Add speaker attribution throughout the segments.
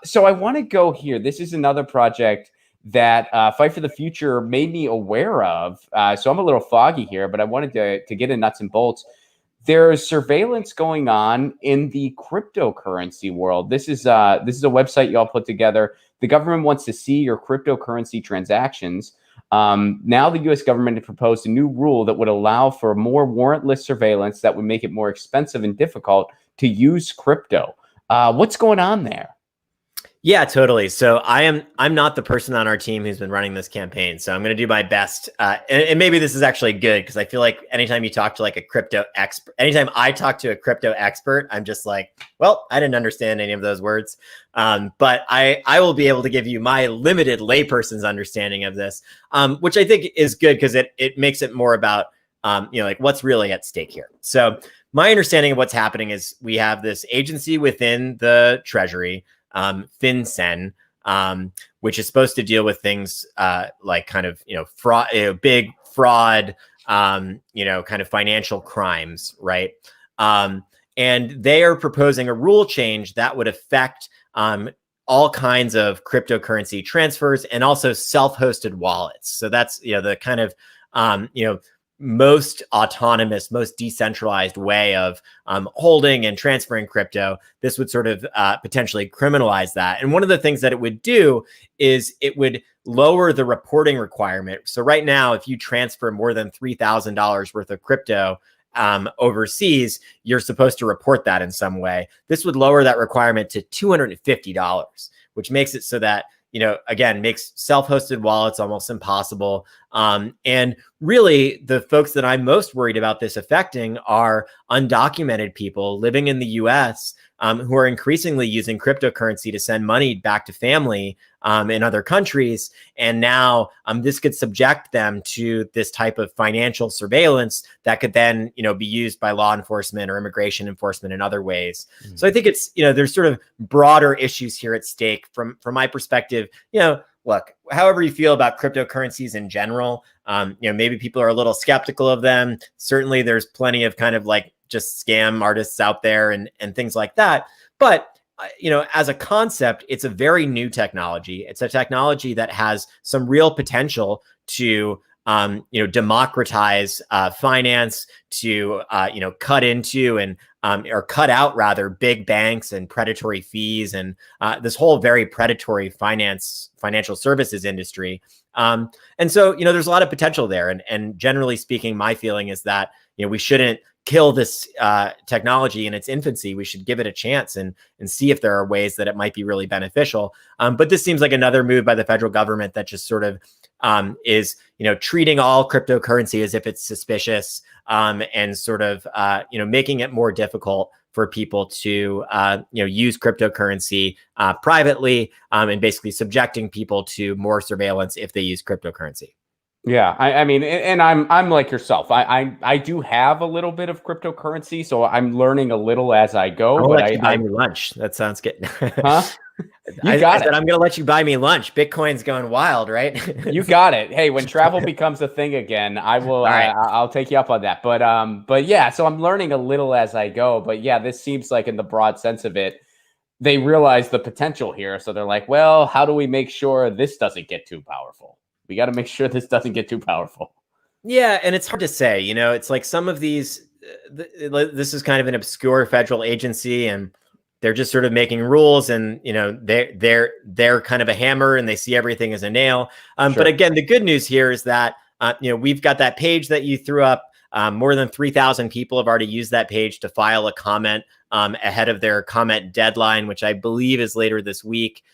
Speaker 1: So I want to go here. This is another project that Fight for the Future made me aware of. So I'm a little foggy here, but I wanted to get in nuts and bolts. There's surveillance going on in the cryptocurrency world. This is a website y'all put together. The government wants to see your cryptocurrency transactions. Now the U.S. government has proposed a new rule that would allow for more warrantless surveillance that would make it more expensive and difficult to use crypto. What's going on there?
Speaker 2: Yeah, totally. So I'm not the person on our team who's been running this campaign. So I'm going to do my best. And maybe this is actually good because I feel like anytime you talk to like a crypto expert, anytime I talk to a crypto expert, I'm just like, well, I didn't understand any of those words. But I will be able to give you my limited layperson's understanding of this, which I think is good because it makes it more about, like what's really at stake here. So my understanding of what's happening is we have this agency within the Treasury, FinCEN, which is supposed to deal with things like kind of, fraud, big fraud, kind of financial crimes, right? And they are proposing a rule change that would affect all kinds of cryptocurrency transfers and also self-hosted wallets. So that's, the kind of, most autonomous, most decentralized way of holding and transferring crypto. This would sort of potentially criminalize that. And one of the things that it would do is it would lower the reporting requirement. So right now, if you transfer more than $3,000 worth of crypto overseas, you're supposed to report that in some way. This would lower that requirement to $250, which makes it so that again, makes self-hosted wallets almost impossible. And really, the folks that I'm most worried about this affecting are undocumented people living in the US who are increasingly using cryptocurrency to send money back to family in other countries. And now this could subject them to this type of financial surveillance that could then, be used by law enforcement or immigration enforcement in other ways. Mm-hmm. So I think it's, there's sort of broader issues here at stake from my perspective. Look, however you feel about cryptocurrencies in general, maybe people are a little skeptical of them. Certainly there's plenty of kind of like just scam artists out there and things like that. But, as a concept, it's a very new technology. It's a technology that has some real potential to, democratize finance, to, cut into and or cut out rather big banks and predatory fees and this whole very predatory financial services industry. And so, there's a lot of potential there. And generally speaking, my feeling is that, we shouldn't kill this technology in its infancy. We should give it a chance and see if there are ways that it might be really beneficial. But this seems like another move by the federal government that just sort of is, treating all cryptocurrency as if it's suspicious and sort of, making it more difficult for people to, use cryptocurrency privately and basically subjecting people to more surveillance if they use cryptocurrency.
Speaker 1: Yeah, I mean, and I'm like yourself. I do have a little bit of cryptocurrency, so I'm learning a little as I go.
Speaker 2: I'll let you buy me lunch. That sounds good.
Speaker 1: Huh? I said
Speaker 2: I'm going to let you buy me lunch. Bitcoin's going wild, right?
Speaker 1: You got it. Hey, when travel becomes a thing again, I will. Right. I'll take you up on that. But yeah, so I'm learning a little as I go. But yeah, this seems like in the broad sense of it, they realize the potential here. So they're like, well, how do we make sure this doesn't get too powerful? We got to make sure this doesn't get too powerful.
Speaker 2: Yeah, and it's hard to say. It's like some of these. This is kind of an obscure federal agency, and they're just sort of making rules, and they're kind of a hammer, and they see everything as a nail. Sure. But again, the good news here is that we've got that page that you threw up. More than 3,000 people have already used that page to file a comment ahead of their comment deadline, which I believe is later this week.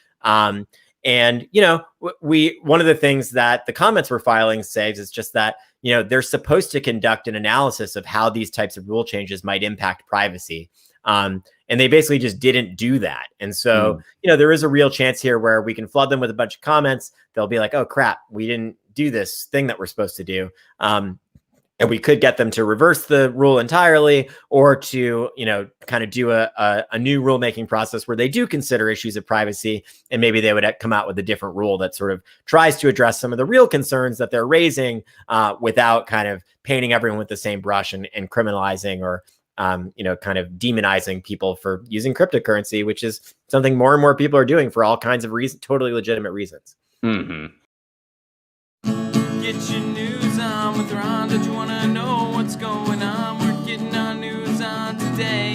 Speaker 2: And, one of the things that the comments we're filing says is just that, they're supposed to conduct an analysis of how these types of rule changes might impact privacy. And they basically just didn't do that. And so, there is a real chance here where we can flood them with a bunch of comments. They'll be like, oh, crap, we didn't do this thing that we're supposed to do. And we could get them to reverse the rule entirely or to, kind of do a new rulemaking process where they do consider issues of privacy. And maybe they would come out with a different rule that sort of tries to address some of the real concerns that they're raising without kind of painting everyone with the same brush and criminalizing or kind of demonizing people for using cryptocurrency, which is something more and more people are doing for all kinds of reasons, totally legitimate reasons.
Speaker 1: Mm-hmm.
Speaker 3: Get your news on with Ron. Don't you want to know what's going on? We're getting our news on today.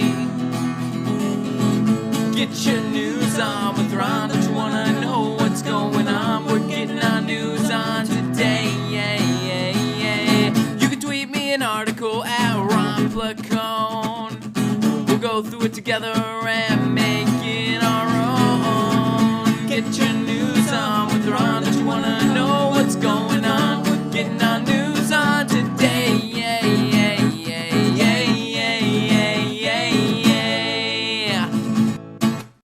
Speaker 3: Get your news on with Ron. Don't you want to know what's going on? We're getting our news on today. Yeah, yeah, yeah. You can tweet me an article at Ron Placone. We'll go through it together and make it our own. Get your